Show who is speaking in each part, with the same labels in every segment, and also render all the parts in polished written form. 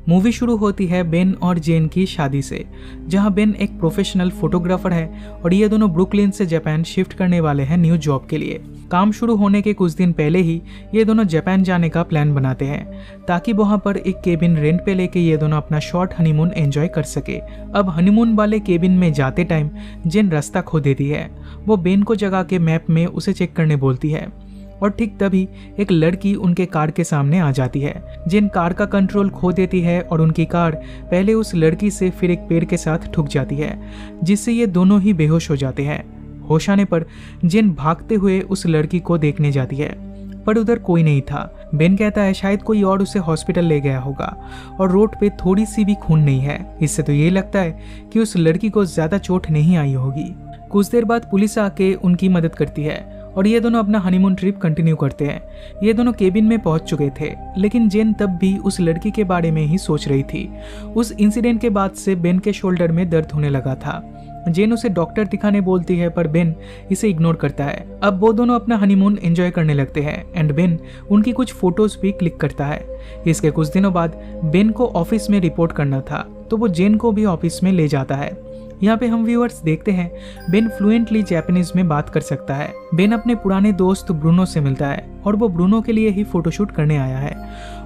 Speaker 1: Movie शुरू होती है बेन और जेन की शादी से, जहां बेन एक प्रोफेशनल फोटोग्राफर है और ये दोनों ब्रुकलिन से जापान शिफ्ट करने वाले हैं न्यू जॉब के लिए। काम शुरू होने के कुछ दिन पहले ही ये दोनों जापान जाने का प्लान बनाते हैं ताकि वहां पर एक केबिन रेंट पे लेके ये दोनों अपना शॉर्ट हनीमून एंजॉय कर सके। अब हनीमून वाले केबिन में जाते टाइम जेन रास्ता खो देती है। वो बेन को जगा के मैप में उसे चेक करने बोलती है और ठीक तभी एक लड़की उनके कार के सामने आ जाती है। जेन कार का कंट्रोल खो देती है और उनकी कार पहले उस लड़की से फिर एक पेड़ के साथ ठुक जाती है, जिससे ये दोनों ही बेहोश हो जाते हैं। होश आने पर जेन भागते हुए उस लड़की को देखने जाती है, पर उधर कोई नहीं था। बेन कहता है शायद कोई और उसे हॉस्पिटल ले गया होगा और रोड पे थोड़ी सी भी खून नहीं है। इससे तो ये लगता है कि उस लड़की को ज्यादा चोट नहीं आई होगी। कुछ देर बाद पुलिस आके उनकी मदद करती है और ये दोनों अपना हनीमून ट्रिप कंटिन्यू करते हैं। ये दोनों केबिन में पहुंच चुके थे, लेकिन जेन तब भी उस लड़की के बारे में ही सोच रही थी। उस इंसिडेंट के बाद से बेन के शोल्डर में दर्द होने लगा था। जेन उसे डॉक्टर दिखाने बोलती है, पर बेन इसे इग्नोर करता है। अब वो दोनों अपना हनीमून एंजॉय करने लगते हैं एंड बेन उनकी कुछ फोटोज भी क्लिक करता है। इसके कुछ दिनों बाद बेन को ऑफिस में रिपोर्ट करना था, तो वो जेन को भी ऑफिस में ले जाता है। यहाँ पे हम व्यूअर्स देखते हैं बेन फ्लुएंटली जापानीज में बात कर सकता है। बेन अपने पुराने दोस्त ब्रूनो से मिलता है और वो ब्रूनो के लिए ही फोटोशूट करने आया है।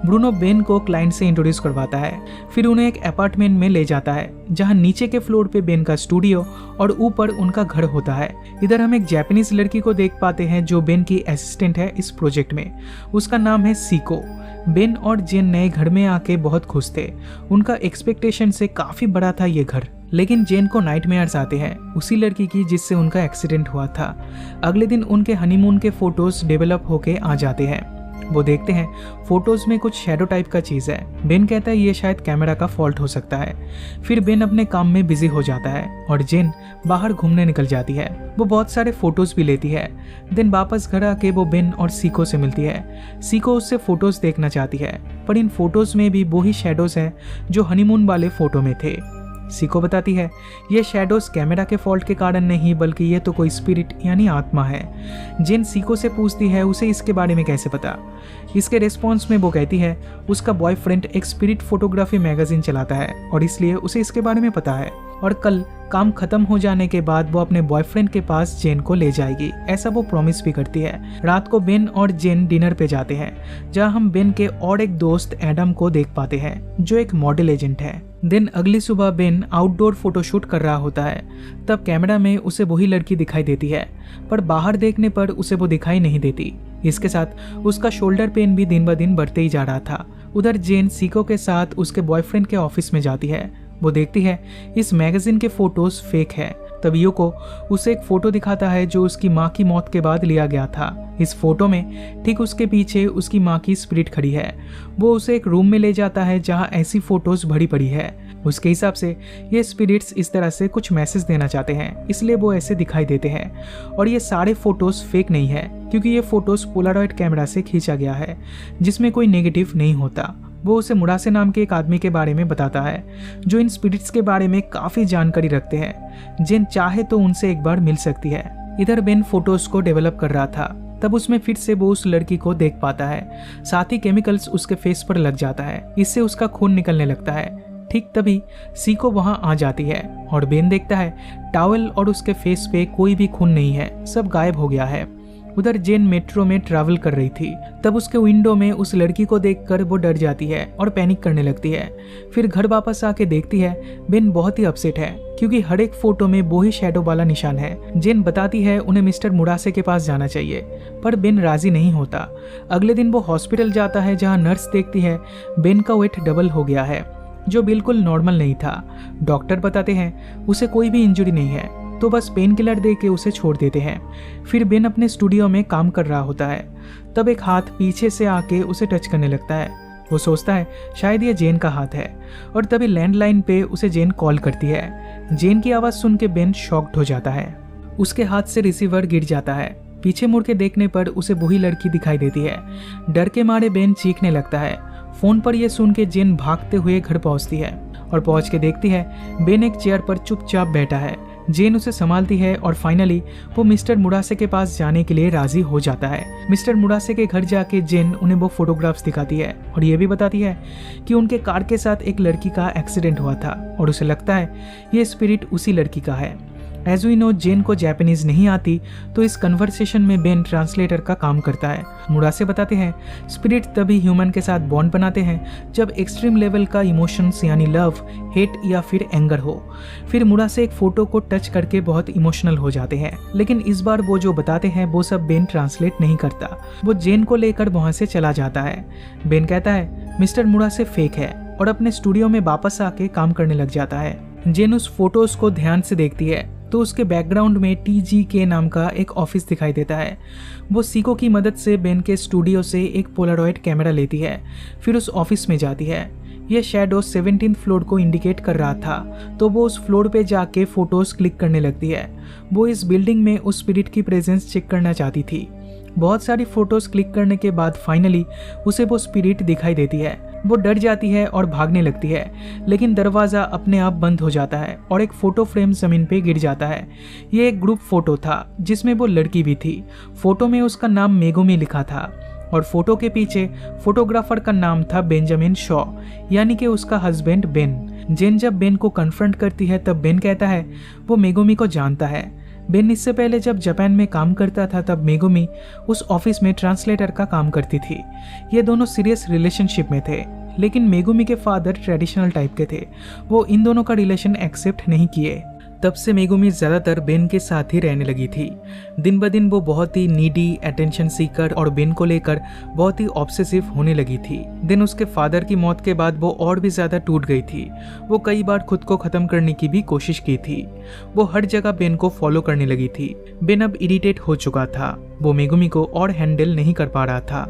Speaker 1: ब्रूनो बेन को क्लाइंट से इंट्रोड्यूस करवाता है, फिर उन्हें एक अपार्टमेंट में ले जाता है जहाँ नीचे के फ्लोर पे बेन का स्टूडियो और ऊपर उनका घर होता है। इधर हम एक जापानीज लड़की को देख पाते हैं जो बेन की असिस्टेंट है इस प्रोजेक्ट में। उसका नाम है सीको। बेन और जेन नए घर में आके बहुत खुश थे। उनका एक्सपेक्टेशन से काफी बड़ा था ये घर, लेकिन जेन को नाइटमेयर्स आते हैं उसी लड़की की जिससे उनका एक्सीडेंट हुआ था। अगले दिन उनके हनीमून के फोटोज डेवलप होके आ जाते हैं। वो देखते हैं फोटोज में कुछ शैडो टाइप का चीज है। बेन कहता है ये शायद कैमरा का फॉल्ट हो सकता है। फिर बेन अपने काम में बिजी हो जाता है और जेन बाहर घूमने निकल जाती है। वो बहुत सारे फोटोज भी लेती है। देन वापस घर आके वो बेन और सीको से मिलती है। सीको उससे फोटोज देखना चाहती है, पर इन फोटोज में भी वही शैडोज हैं जो हनीमून वाले फोटो में थे। सीको बताती है ये शैडोज कैमरा के फॉल्ट के कारण नहीं, बल्कि ये तो कोई स्पिरिट यानी आत्मा है। जेन सीको से पूछती है उसे इसके बारे में कैसे पता। इसके रिस्पॉन्स में वो कहती है उसका बॉयफ्रेंड एक स्पिरिट फोटोग्राफी मैगजीन चलाता है और इसलिए उसे इसके बारे में पता है, और कल काम खत्म हो जाने के बाद वो अपने बॉयफ्रेंड के पास जेन को ले जाएगी, ऐसा वो प्रॉमिस भी करती है। रात को बेन और जेन डिनर पे जाते हैं, जहां हम बेन के और एक दोस्त एडम को देख पाते हैं जो एक मॉडल एजेंट है। दिन अगली सुबह बेन आउटडोर फोटोशूट कर रहा होता है, तब कैमरा में उसे वही लड़की दिखाई देती है, पर बाहर देखने पर उसे वो दिखाई नहीं देती। इसके साथ उसका शोल्डर पेन भी दिन ब दिन बढ़ते ही जा रहा था। उधर जेन सीको के साथ उसके बॉयफ्रेंड के ऑफिस में जाती है। वो देखती है इस मैगजीन के फोटोज फेक है। तब युको उसे एक फोटो दिखाता है जो उसकी माँ की मौत के बाद लिया गया था। इस फोटो में ठीक उसके पीछे उसकी माँ की स्पिरिट खड़ी है। वो उसे एक रूम में ले जाता है जहाँ ऐसी फोटोज भरी पड़ी है। उसके हिसाब से ये स्पिरिट्स इस तरह से कुछ मैसेज देना चाहते हैं, इसलिए वो ऐसे दिखाई देते हैं। और ये सारे फोटोज फेक नहीं है, क्योंकि ये फोटोज पोलारॉइड कैमरा से खींचा गया है जिसमें कोई नेगेटिव नहीं होता। वो उसे मुरासे नाम के एक आदमी के बारे में बताता है जो इन स्पिरिट्स के बारे में काफी जानकारी रखते हैं। जेन चाहे तो उनसे एक बार मिल सकती है। इधर बेन फोटोज को डेवलप कर रहा था, तब उसमें फिर से वो उस लड़की को देख पाता है। साथ ही केमिकल्स उसके फेस पर लग जाता है, इससे उसका खून निकलने लगता है। ठीक तभी सीको वहां आ जाती है और बेन देखता है टॉवल और उसके फेस पे कोई भी खून नहीं है, सब गायब हो गया है। उधर जेन मेट्रो में ट्रैवल कर रही थी, तब उसके विंडो में उस लड़की को देखकर वो डर जाती है और पैनिक करने लगती है। फिर घर वापस आके देखती है बेन बहुत ही अपसेट है, क्योंकि हर एक फोटो में वो ही शैडो वाला निशान है। जेन बताती है उन्हें मिस्टर मुरासे के पास जाना चाहिए, पर बेन राजी नहीं होता। अगले दिन वो हॉस्पिटल जाता है, जहाँ नर्स देखती है बेन का वेट डबल हो गया है, जो बिल्कुल नॉर्मल नहीं था। डॉक्टर बताते हैं उसे कोई भी इंजरी नहीं है, तो बस पेन किलर दे के उसे छोड़ देते हैं। फिर बेन अपने स्टूडियो में काम कर रहा होता है, तब एक हाथ पीछे से आके उसे टच करने लगता है। वो सोचता है शायद ये जेन का हाथ है, और तभी लैंडलाइन पे उसे जेन कॉल करती है। जेन की आवाज़ सुन के बेन शॉक्ड हो जाता है। उसके हाथ से रिसीवर गिर जाता है। पीछे मुड़ के देखने पर उसे वही लड़की दिखाई देती है। डर के मारे बेन चीखने लगता है। फोन पर यह सुन के जेन भागते हुए घर पहुंचती है और पहुंच के देखती है बेन एक चेयर पर चुपचाप बैठा है। जेन उसे संभालती है और फाइनली वो मिस्टर मुरासे के पास जाने के लिए राजी हो जाता है। मिस्टर मुरासे के घर जाके जेन उन्हें वो फोटोग्राफ्स दिखाती है और ये भी बताती है कि उनके कार के साथ एक लड़की का एक्सीडेंट हुआ था और उसे लगता है ये स्पिरिट उसी लड़की का है। एज वी नो जेन को जापानीज नहीं आती, तो इस कन्वर्सेशन में बेन ट्रांसलेटर का काम करता है। मुरासे बताते हैं स्पिरिट तभी ह्यूमन के साथ बॉन्ड बनाते हैं जब एक्सट्रीम लेवल का इमोशंस यानी लव, हेट या फिर एंगर हो। फिर मुरासे एक फोटो को टच करके बहुत इमोशनल हो जाते हैं, लेकिन इस बार वो जो बताते हैं वो सब बेन ट्रांसलेट नहीं करता। वो जेन को लेकर वहां से चला जाता है। बेन कहता है मिस्टर मुरासे फेक है और अपने स्टूडियो में वापस आके काम करने लग जाता है। जेन उस फोटोज को ध्यान से देखती है तो उसके बैकग्राउंड में TGK नाम का एक ऑफिस दिखाई देता है। वो सीको की मदद से बेन के स्टूडियो से एक पोलारॉइड कैमरा लेती है, फिर उस ऑफिस में जाती है। यह शैडो 17th फ्लोर को इंडिकेट कर रहा था, तो वो उस फ्लोर पे जाके फोटोज क्लिक करने लगती है। वो इस बिल्डिंग में उस स्पिरिट की प्रेजेंस चेक करना चाहती थी। बहुत सारी फोटोज क्लिक करने के बाद फाइनली उसे वो स्पिरिट दिखाई देती है। वो डर जाती है और भागने लगती है, लेकिन दरवाजा अपने आप बंद हो जाता है और एक फोटो फ्रेम जमीन पे गिर जाता है। ये एक ग्रुप फोटो था जिसमें वो लड़की भी थी। फोटो में उसका नाम मेगुमी लिखा था और फोटो के पीछे फोटोग्राफर का नाम था बेंजामिन शॉ, यानी कि उसका हस्बैंड बेन। जेन जब बेन को कन्फ्रंट करती है तब बेन कहता है वो मेगुमी को जानता है। बेन इससे पहले जब जापान में काम करता था तब मेगुमी उस ऑफिस में ट्रांसलेटर का काम करती थी। ये दोनों सीरियस रिलेशनशिप में थे, लेकिन मेगुमी के फादर ट्रेडिशनल टाइप के थे। वो इन दोनों का रिलेशन एक्सेप्ट नहीं किए। तब से मेगुमी ज़्यादातर बेन के साथ ही रहने लगी थी। दिन ब दिन वो बहुत ही नीडी, अटेंशन सीकर और बेन को लेकर बहुत ही ऑब्सेसिव होने लगी थी। दिन उसके फादर की मौत के बाद वो और भी ज़्यादा टूट गई थी। वो कई बार खुद को ख़त्म करने की भी कोशिश की थी। वो हर जगह बेन को फॉलो करने लगी थी। बेन अब इरिटेट हो चुका था। वो मेगुमी को और हैंडल नहीं कर पा रहा था।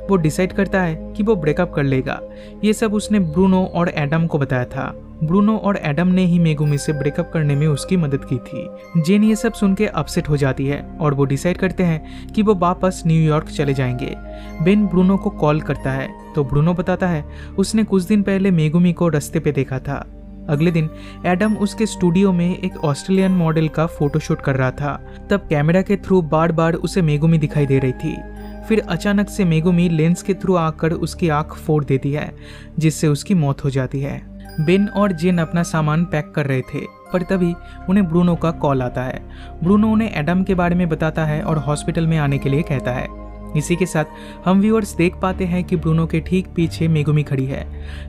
Speaker 1: वो डिसाइड करता है कि वो ब्रेकअप कर लेगा। ये सब उसने ब्रूनो और एडम को बताया था। ब्रूनो और एडम ने ही मेगुमी से ब्रेकअप करने में उसकी मदद की थी। जेन ये सब सुन के अपसेट हो जाती है और वो डिसाइड करते हैं कि वो वापस न्यूयॉर्क चले जाएंगे। बेन ब्रूनो को कॉल करता है तो ब्रूनो बताता है उसने कुछ दिन पहले मेगुमी को रास्ते पे देखा था। अगले दिन एडम उसके स्टूडियो में एक ऑस्ट्रेलियन मॉडल का फोटोशूट कर रहा था। तब कैमरा के थ्रू बार बार उसे मेगुमी दिखाई दे रही थी। फिर अचानक से मेगुमी लेंस के थ्रू आकर उसकी आंख फोड़ देती है, जिससे उसकी मौत हो जाती है। बेन और जेन अपना सामान पैक कर रहे थे, पर तभी उन्हें ब्रूनो का कॉल आता है। ब्रूनो उन्हें एडम के बारे में बताता है और हॉस्पिटल में आने के लिए कहता है। इसी के साथ हम व्यूअर्स देख पाते हैं कि ब्रूनो के ठीक पीछे मेगुमी खड़ी है।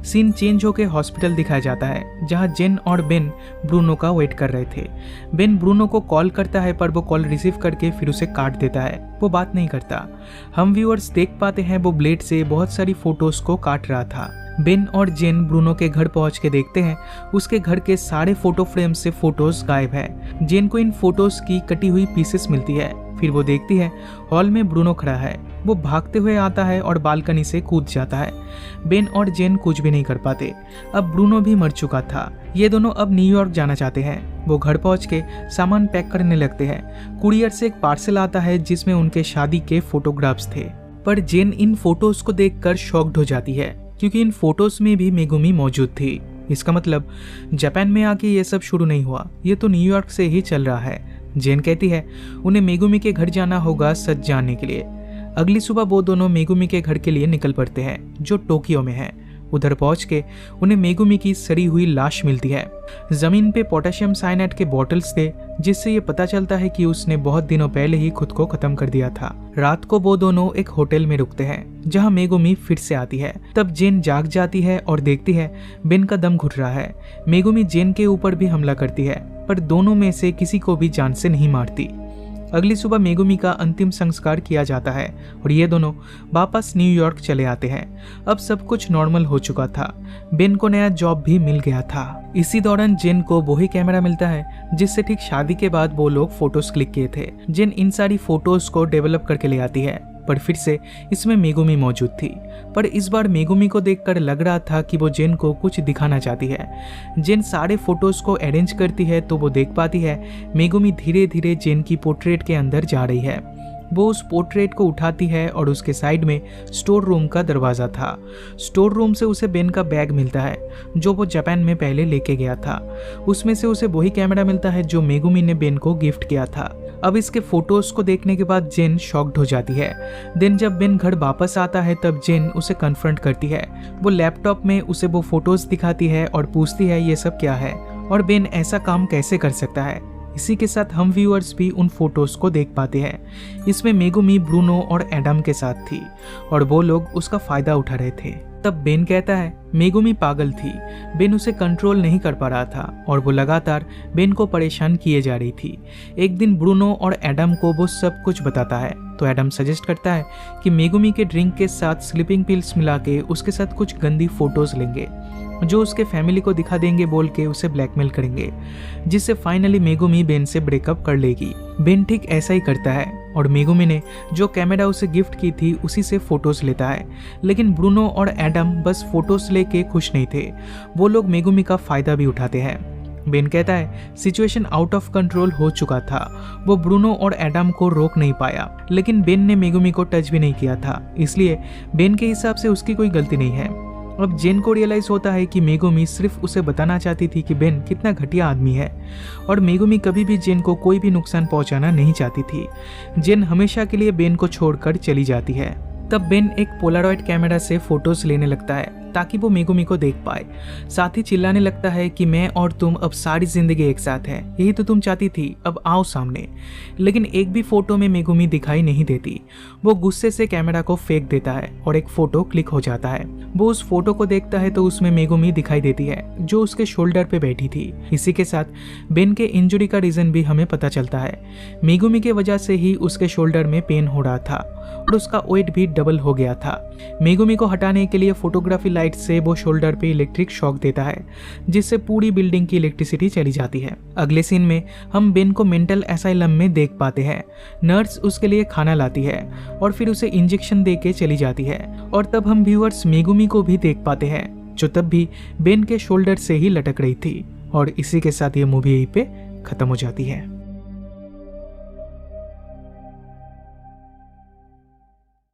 Speaker 1: सीन चेंज होकर हॉस्पिटल दिखाया जाता है, जहां जेन और बेन ब्रूनो का वेट कर रहे थे। बेन ब्रूनो को कॉल करता है, पर वो कॉल रिसीव करके फिर उसे काट देता है। वो बात नहीं करता। हम व्यूअर्स देख पाते हैं वो ब्लेड से बहुत सारी फोटोज को काट रहा था। बेन और जेन ब्रूनो के घर पहुंच के देखते हैं उसके घर के सारे फोटो फ्रेम से फोटोज गायब है। जेन को इन फोटोज की कटी हुई पीसेस मिलती है। फिर वो देखती है हॉल में ब्रूनो खड़ा है। वो भागते हुए आता है और बालकनी से कूद जाता है। बेन और जेन कुछ भी नहीं कर पाते। अब ब्रूनो भी मर चुका था। ये दोनों अब न्यूयॉर्क जाना चाहते हैं। वो घर पहुंच के सामान पैक करने लगते हैं। कुरियर से एक पार्सल आता है जिसमें उनके शादी के फोटोग्राफ्स थे, पर जेन इन फोटोज को देखकर शॉक्ड हो जाती है, क्योंकि इन फोटोज में भी मेगुमी मौजूद थी। इसका मतलब जापान में आके ये सब शुरू नहीं हुआ, ये तो न्यूयॉर्क से ही चल रहा है। जेन कहती है उन्हें मेगुमी के घर जाना होगा सच जानने के लिए। अगली सुबह वो दोनों मेगुमी के घर के लिए निकल पड़ते हैं, जो टोक्यो में है। उधर पहुंच के उन्हें मेगुमी की सड़ी हुई लाश मिलती है। जमीन पे पोटेशियम साइनाइड के बॉटल्स थे, जिससे ये पता चलता है कि उसने बहुत दिनों पहले ही खुद को खत्म कर दिया था। रात को वो दोनों एक होटल में रुकते हैं, जहां मेगुमी फिर से आती है। तब जेन जाग जाती है और देखती है बेन का दम घुट रहा है। मेगुमी जेन के ऊपर भी हमला करती है, पर दोनों में से किसी को भी जान से नहीं मारती। अगली सुबह मेगुमी का अंतिम संस्कार किया जाता है और ये दोनों वापस न्यूयॉर्क चले आते हैं। अब सब कुछ नॉर्मल हो चुका था। बेन को नया जॉब भी मिल गया था। इसी दौरान जेन को वही कैमरा मिलता है जिससे ठीक शादी के बाद वो लोग फोटोज क्लिक किए थे। जेन इन सारी फोटोज को डेवलप करके ले आती है, पर फिर से इसमें मेगुमी मौजूद थी। पर इस बार मेगुमी को देखकर लग रहा था कि वो जेन को कुछ दिखाना चाहती है। जेन सारे फोटोज को अरेंज करती है तो वो देख पाती है मेगुमी धीरे धीरे जेन की पोर्ट्रेट के अंदर जा रही है। वो उस पोर्ट्रेट को उठाती है और उसके साइड में स्टोर रूम का दरवाज़ा था। स्टोर रूम से उसे बेन का बैग मिलता है जो वो जापान में पहले लेके गया था। उसमें से उसे वही कैमरा मिलता है जो मेगुमी ने बेन को गिफ्ट किया था। अब इसके फोटोज को देखने के बाद जेन शॉक्ड हो जाती है। दिन जब बेन घर वापस आता है तब जेन उसे कन्फ्रंट करती है। वो लैपटॉप में उसे वो फोटोज दिखाती है और पूछती है ये सब क्या है और बेन ऐसा काम कैसे कर सकता है। इसी के साथ हम व्यूअर्स भी उन फोटोज को देख पाते हैं। इसमें मेगुमी ब्रूनो और एडम के साथ थी और वो लोग उसका फायदा उठा रहे थे। तब बेन कहता है मेगुमी पागल थी, बेन उसे कंट्रोल नहीं कर पा रहा था और वो लगातार बेन को परेशान किए जा रही थी। एक दिन ब्रूनो और एडम को वो सब कुछ बताता है तो एडम सजेस्ट करता है कि मेगुमी के ड्रिंक के साथ स्लीपिंग पिल्स मिला के उसके साथ कुछ गंदी फोटोज लेंगे जो उसके फैमिली को दिखा देंगे बोल के उसे ब्लैकमेल करेंगे, जिससे फाइनली मेगुमी बेन से ब्रेकअप कर लेगी। बेन ठीक ऐसा ही करता है और मेगुमी ने जो कैमरा उसे गिफ्ट की थी उसी से फोटोज लेता है। लेकिन ब्रूनो और एडम बस फोटोज लेके खुश नहीं थे, वो लोग मेगुमी का फायदा भी उठाते हैं। बेन कहता है सिचुएशन आउट ऑफ कंट्रोल हो चुका था, वो ब्रूनो और एडम को रोक नहीं पाया, लेकिन बेन ने मेगुमी को टच भी नहीं किया था, इसलिए बेन के हिसाब से उसकी कोई गलती नहीं है। अब जेन को रियलाइज होता है कि मेगुमी सिर्फ उसे बताना चाहती थी कि बेन कितना घटिया आदमी है और मेगुमी कभी भी जेन को कोई भी नुकसान पहुंचाना नहीं चाहती थी। जेन हमेशा के लिए बेन को छोड़कर चली जाती है। तब बेन एक पोलारॉइड कैमरा से फोटोज लेने लगता है ताकि वो मेगुमी को देख पाए। साथ ही चिल्लाने लगता है कि मैं और तुम अब सारी जिंदगी एक साथ हैं, यही तो तुम चाहती थी, अब आओ सामने। लेकिन एक भी फोटो में मेगुमी दिखाई नहीं देती। वो गुस्से से कैमरा को फेंक देता है और एक फोटो क्लिक हो जाता है। वो उस फोटो को देखता है तो उसमें मेगुमी दिखाई देती है जो उसके शोल्डर पे बैठी थी। इसी के साथ बेन के इंजुरी का रीजन भी हमें पता चलता है। मेगुमी के वजह से ही उसके शोल्डर में पेन हो रहा था और उसका वेट भी डबल हो गया था। मेगुमी को हटाने के लिए फोटोग्राफी लाइट से वो शोल्डर पे इलेक्ट्रिक शॉक देता है जिससे पूरी बिल्डिंग की इलेक्ट्रिसिटी चली जाती है। अगले सीन में हम बेन को मेंटल असाइलम में देख पाते हैं। नर्स उसके लिए खाना लाती है और फिर उसे इंजेक्शन दे के चली जाती है और तब हम व्यूअर्स मेगुमी को भी देख पाते हैं जो तब भी बेन के शोल्डर से ही लटक रही थी। और इसी के साथ ये मूवी यहीं पे खत्म हो जाती है।